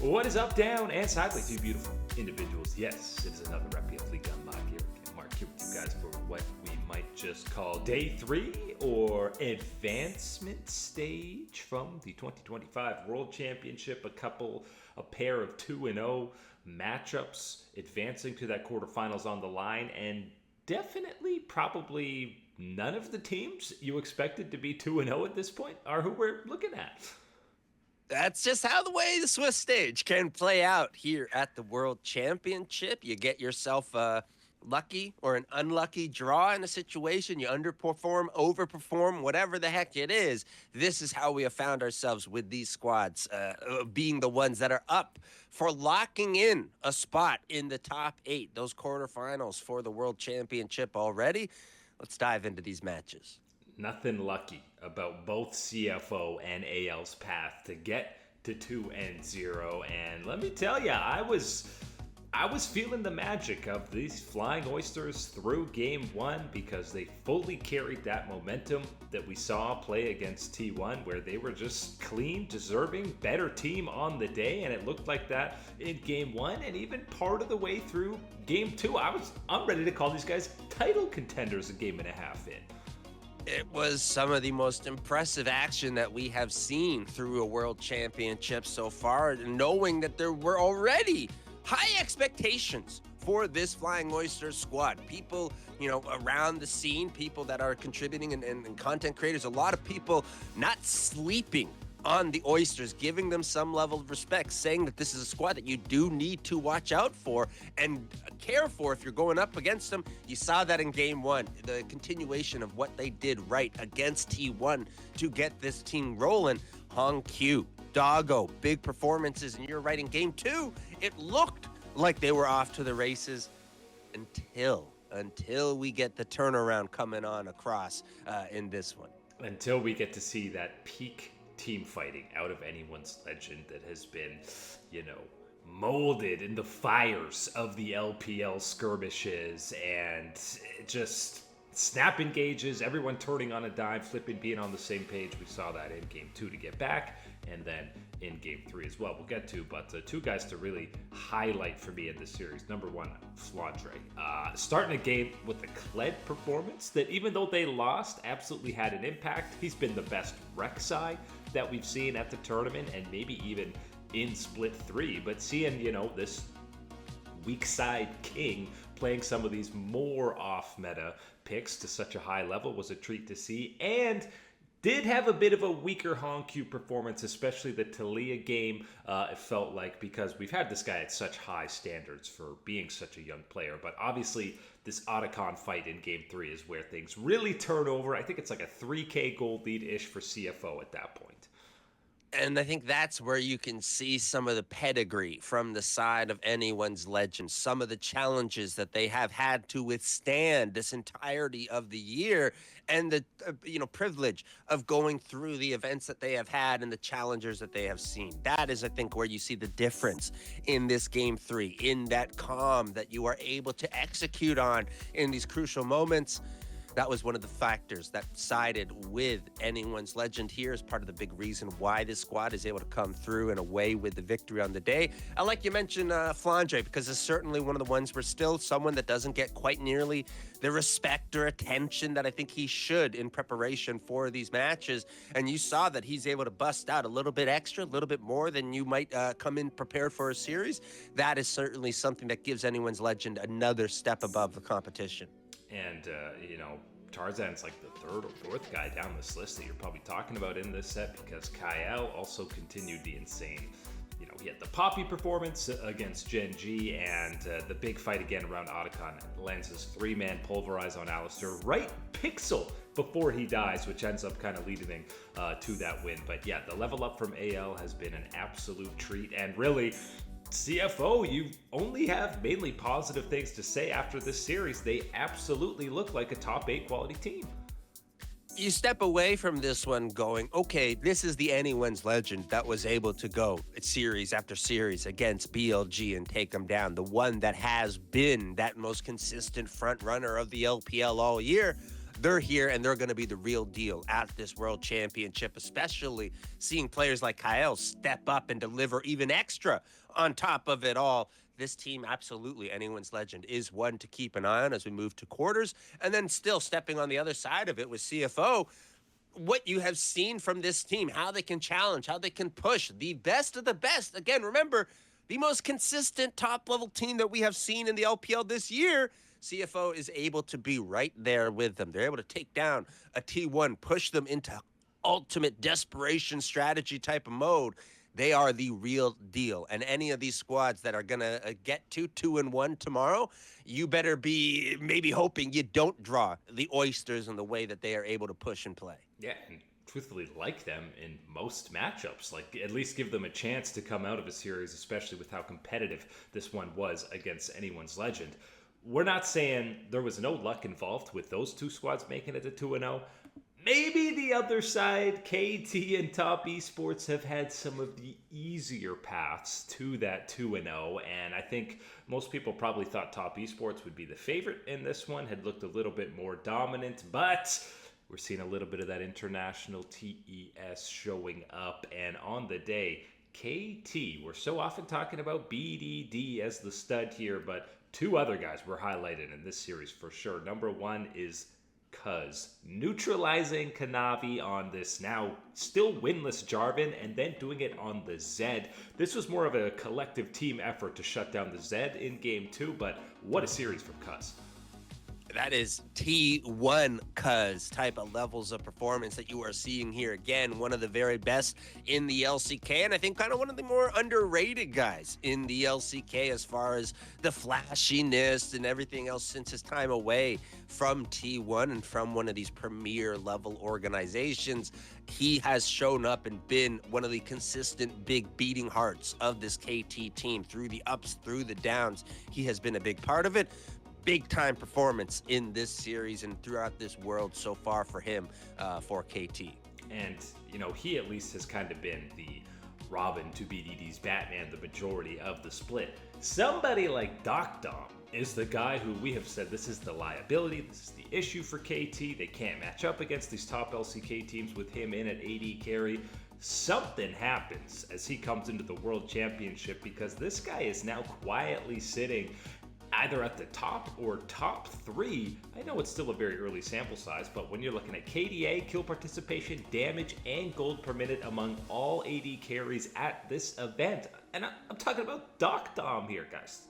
What is up, down, and sideways, you beautiful individuals? Yes, it is another Rep League Live here. And Mark here with you guys for what we might just call day 3 or advancement stage from the 2025 World Championship. A pair of 2-0 matchups advancing to that quarterfinals on the line, and definitely probably none of the teams you expected to be 2-0 at this point are who we're looking at. That's just how the way the Swiss stage can play out here at the World Championship. You get yourself a lucky or an unlucky draw in a situation. You underperform, overperform, whatever the heck it is. This is how we have found ourselves with these squads being the ones that are up for locking in a spot in the top 8, those quarterfinals for the World Championship already. Let's dive into these matches. Nothing lucky about both CFO and AL's path to get to 2-0. And let me tell you, I was feeling the magic of these Flying Oysters through game 1 because they fully carried that momentum that we saw play against T1, where they were just clean, deserving, better team on the day, and it looked like that in game 1 and even part of the way through game 2. I'm ready to call these guys title contenders a game and a half in. It was some of the most impressive action that we have seen through a World Championship so far, knowing that there were already high expectations for this Flying Oysters squad. People, around the scene, people that are contributing and content creators, a lot of people not sleeping on the Oysters, giving them some level of respect, saying that this is a squad that you do need to watch out for and care for if you're going up against them. You saw that in game 1, the continuation of what they did right against T1 to get this team rolling. Hong Q, Doggo, big performances, and you're right, in game 2, it looked like they were off to the races until we get the turnaround coming on across in this one. Until we get to see that peak team fighting out of anyone's legend that has been, molded in the fires of the LPL skirmishes and just snap engages, everyone turning on a dime, flipping, being on the same page. We saw that in game 2 to get back, and then in game 3 as well. We'll get to, but two guys to really highlight for me in this series. Number 1, Flandre. Starting a game with a Kled performance that, even though they lost, absolutely had an impact. He's been the best rec side that we've seen at the tournament, and maybe even in Split 3. But seeing, this weak side king playing some of these more off-meta picks to such a high level was a treat to see. And did have a bit of a weaker Hongq performance, especially the Talia game, it felt like, because we've had this guy at such high standards for being such a young player. But obviously, this Otacon fight in game 3 is where things really turn over. I think it's like a 3K gold lead-ish for CFO at that point. And I think that's where you can see some of the pedigree from the side of anyone's legend, some of the challenges that they have had to withstand this entirety of the year, and the privilege of going through the events that they have had and the challengers that they have seen. That is, I think, where you see the difference in this game 3, in that calm that you are able to execute on in these crucial moments. That was one of the factors that sided with anyone's legend here as part of the big reason why this squad is able to come through and away with the victory on the day. I like you mentioned Flandre, because it's certainly one of the ones where still someone that doesn't get quite nearly the respect or attention that I think he should in preparation for these matches. And you saw that he's able to bust out a little bit extra, a little bit more than you might come in prepared for a series. That is certainly something that gives anyone's legend another step above the competition. And, Tarzan's like the 3rd or 4th guy down this list that you're probably talking about in this set, because Kyle also continued the insane. He had the Poppy performance against Gen G, and the big fight again around Otacon. Lands his 3-man pulverize on Alistair right pixel before he dies, which ends up kind of leading to that win. But yeah, the level up from AL has been an absolute treat, and really, CFO, you only have mainly positive things to say after this series. They absolutely look like a top 8 quality team. You step away from this one going, okay, this is the anyone's legend that was able to go series after series against BLG and take them down. The one that has been that most consistent front runner of the LPL all year. they're here and they're going to be the real deal at this World Championship, especially seeing players like Kyle step up and deliver even extra on top of it all. This team, absolutely, anyone's legend, is one to keep an eye on as we move to quarters. And then still stepping on the other side of it with CFO, what you have seen from this team, how they can challenge, how they can push the best of the best. Again, remember, the most consistent top-level team that we have seen in the LPL this year. CFO is able to be right there with them. They're able to take down a T1, push them into ultimate desperation strategy type of mode. They are the real deal. And any of these squads that are going to get to 2-1 tomorrow, you better be maybe hoping you don't draw the oysters in the way that they are able to push and play. Yeah, and truthfully like them in most matchups. Like, at least give them a chance to come out of a series, especially with how competitive this one was against anyone's legend. We're not saying there was no luck involved with those two squads making it to 2-0. Maybe the other side, KT and Top Esports, have had some of the easier paths to that 2-0, and I think most people probably thought Top Esports would be the favorite in this one, had looked a little bit more dominant, but we're seeing a little bit of that international TES showing up, and on the day, KT, we're so often talking about BDD as the stud here, but two other guys were highlighted in this series for sure. Number one is Cuz, neutralizing Kanavi on this now still winless Jarvan and then doing it on the Zed. This was more of a collective team effort to shut down the Zed in game 2, but what a series from Cuz. That is T1 Cuz type of levels of performance that you are seeing here. Again, one of the very best in the LCK, and I think kind of one of the more underrated guys in the LCK as far as the flashiness and everything else since his time away from T1 and from one of these premier level organizations. He has shown up and been one of the consistent big beating hearts of this KT team through the ups, through the downs. He has been a big part of it. Big time performance in this series and throughout this world so far for him, for KT. And, you know, he at least has kind of been the Robin to BDD's Batman the majority of the split. Somebody like Doc Dom is the guy who we have said this is the liability, this is the issue for KT. They can't match up against these top LCK teams with him in at AD carry. Something happens as he comes into the World Championship because this guy is now quietly sitting either at the top or top 3. I know it's still a very early sample size, but when you're looking at KDA, kill participation, damage, and gold per minute among all AD carries at this event, and I'm talking about Doc Dom here, guys.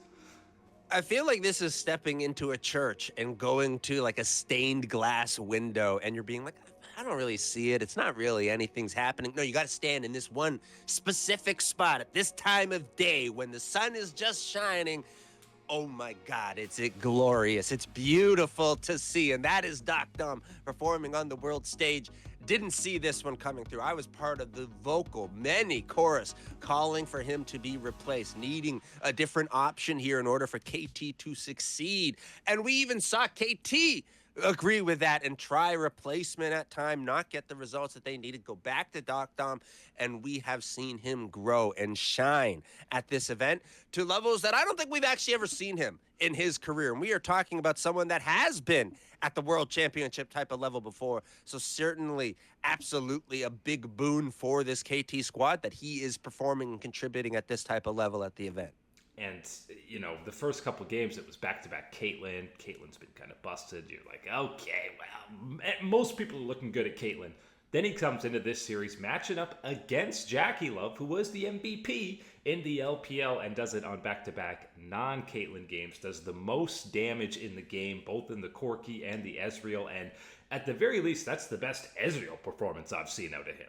I feel like this is stepping into a church and going to like a stained glass window, and you're being like, I don't really see it. It's not really anything's happening. No, you got to stand in this one specific spot at this time of day when the sun is just shining. Oh my God, it's glorious. It's beautiful to see. And that is Doc Dom performing on the world stage. Didn't see this one coming through. I was part of the vocal, many chorus calling for him to be replaced, needing a different option here in order for KT to succeed. And we even saw KT agree with that and try replacement at time, not get the results that they needed, go back to Doc Dom, and we have seen him grow and shine at this event to levels that I don't think we've actually ever seen him in his career. And we are talking about someone that has been at the World Championship type of level before. So certainly, absolutely a big boon for this KT squad that he is performing and contributing at this type of level at the event. And, you know, the first couple games, it was back-to-back Caitlyn. Caitlyn's been kind of busted. You're like, okay, well, most people are looking good at Caitlyn. Then he comes into this series matching up against Jackie Love, who was the MVP in the LPL, and does it on back-to-back non-Caitlyn games. Does the most damage in the game, both in the Corki and the Ezreal. And at the very least, that's the best Ezreal performance I've seen out of him.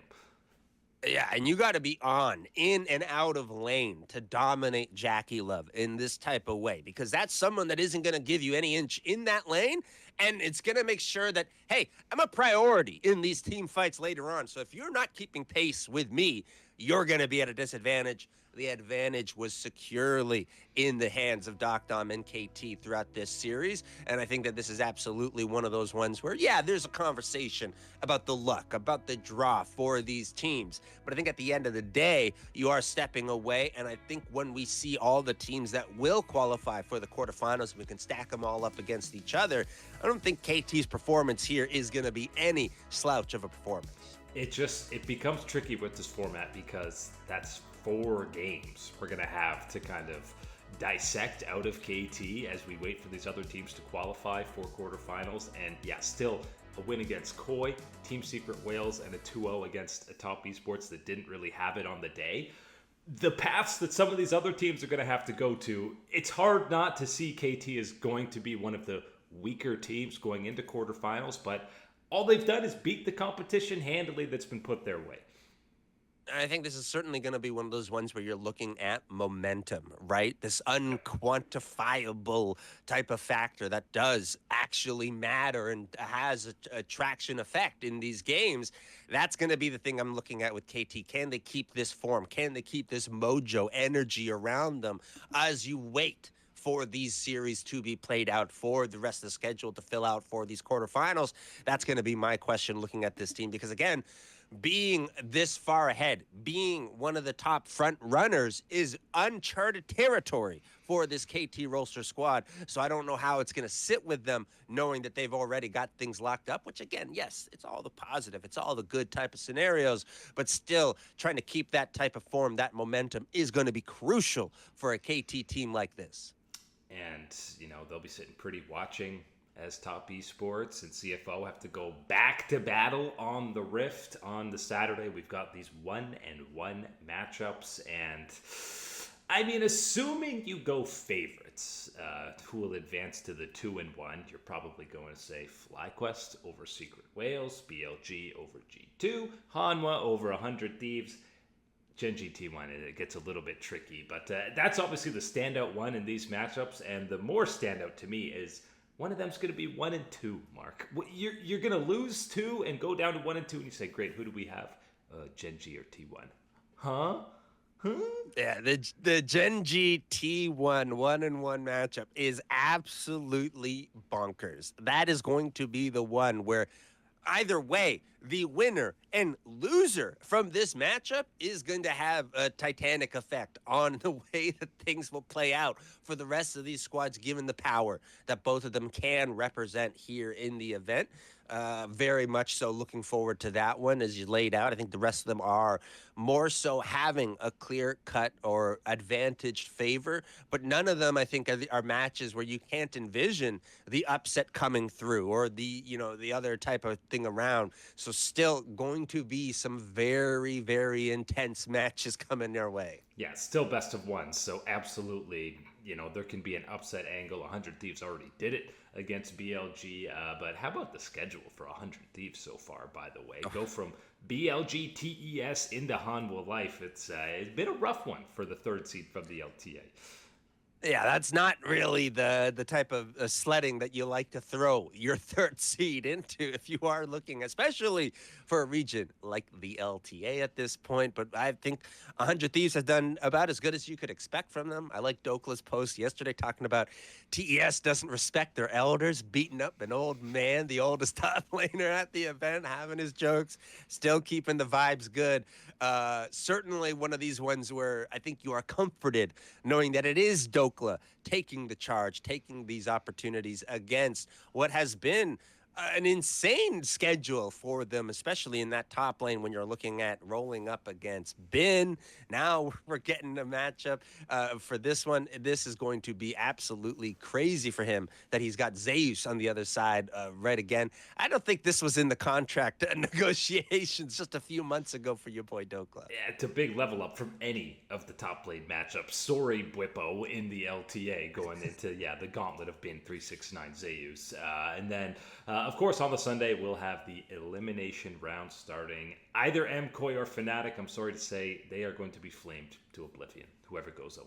Yeah, and you got to be on, in and out of lane to dominate Jackie Love in this type of way, because that's someone that isn't going to give you any inch in that lane, and it's going to make sure that, hey, I'm a priority in these team fights later on. So if you're not keeping pace with me, you're going to be at a disadvantage. The advantage was securely in the hands of Dom and KT throughout this series. And I think that this is absolutely one of those ones where, yeah, there's a conversation about the luck, about the draw for these teams. But I think at the end of the day, you are stepping away. And I think when we see all the teams that will qualify for the quarterfinals, we can stack them all up against each other. I don't think KT's performance here is going to be any slouch of a performance. It becomes tricky with this format because that's 4 games we're going to have to kind of dissect out of KT as we wait for these other teams to qualify for quarterfinals. And yeah, still a win against Koi, Team Secret Wales, and a 2-0 against a top esports that didn't really have it on the day. The paths that some of these other teams are going to have to go to, it's hard not to see KT is going to be one of the weaker teams going into quarterfinals, but all they've done is beat the competition handily that's been put their way. I think this is certainly going to be one of those ones where you're looking at momentum, right? This unquantifiable type of factor that does actually matter and has a traction effect in these games. That's going to be the thing I'm looking at with KT. Can they keep this form? Can they keep this mojo energy around them as you wait for these series to be played out, for the rest of the schedule to fill out for these quarterfinals? That's going to be my question looking at this team, because again, being this far ahead, being one of the top front runners is uncharted territory for this KT Rollster squad. So I don't know how it's going to sit with them knowing that they've already got things locked up, which again, yes, it's all the positive. It's all the good type of scenarios, but still trying to keep that type of form, that momentum is going to be crucial for a KT team like this. And, they'll be sitting pretty watching as top esports and CFO have to go back to battle on the Rift on the Saturday. We've got these 1-1 matchups, and I mean, assuming you go favorites, who will advance to the 2-1, you're probably going to say FlyQuest over Secret Wales, BLG over G2, Hanwha over 100 Thieves, Gen.G T1. It gets a little bit tricky, but that's obviously the standout one in these matchups, and the more standout to me is one of them's going to be 1-2, Mark. You're going to lose 2 and go down to 1-2, and you say, great, who do we have? Gen.G or T1? Huh? Yeah, the Gen.G T1 1-1 matchup is absolutely bonkers. That is going to be the one where either way, the winner and loser from this matchup is going to have a titanic effect on the way that things will play out for the rest of these squads, given the power that both of them can represent here in the event. Very much so looking forward to that one as you laid out. I think the rest of them are more so having a clear-cut or advantaged favor, but none of them, I think, are matches where you can't envision the upset coming through or the other type of thing around. So still going to be some very, very intense matches coming their way. Yeah, still best of one. So absolutely, there can be an upset angle. 100 Thieves already did it against BLG. But how about the schedule for 100 Thieves so far, by the way? Go from BLG TES into Hanwha Life. It's been a rough one for the 3rd seed from the LTA. Yeah, that's not really the type of sledding that you like to throw your 3rd seed into if you are looking, especially for a region like the LTA at this point. But I think 100 Thieves has done about as good as you could expect from them. I like Dokla's post yesterday talking about TES doesn't respect their elders, beating up an old man, the oldest top laner at the event, having his jokes, still keeping the vibes good. Certainly one of these ones where I think you are comforted knowing that it is Dokla taking the charge, taking these opportunities against what has been an insane schedule for them, especially in that top lane when you're looking at rolling up against Bin. Now we're getting a matchup for this one. This is going to be absolutely crazy for him that he's got Zeus on the other side right again. I don't think this was in the contract negotiations just a few months ago for your boy Dokla. Yeah, it's a big level up from any of the top lane matchups. Sorry, Bwipo in the LTA going into, the gauntlet of Bin 369 Zeus. And then of course, on the Sunday, we'll have the elimination round starting. Either MKOI or Fnatic, I'm sorry to say, they are going to be flamed to oblivion, whoever goes 0-3.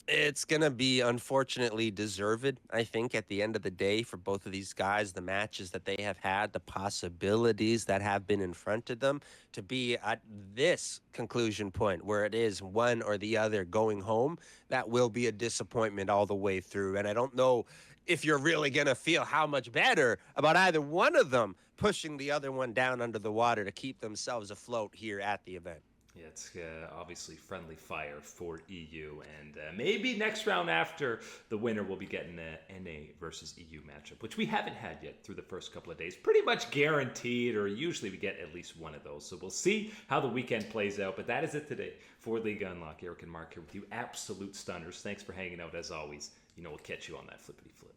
It's going to be unfortunately deserved, I think, at the end of the day for both of these guys, the matches that they have had, the possibilities that have been in front of them to be at this conclusion point where it is one or the other going home. That will be a disappointment all the way through. And I don't know if you're really going to feel how much better about either one of them pushing the other one down under the water to keep themselves afloat here at the event. Yeah, it's obviously friendly fire for EU, and maybe next round after the winner will be getting a NA versus EU matchup, which we haven't had yet through the first couple of days. Pretty much guaranteed, or usually we get at least one of those. So we'll see how the weekend plays out. But that is it today for League Unlock. Eric and Mark here with you, absolute stunners. Thanks for hanging out as always. We'll catch you on that flippity flip.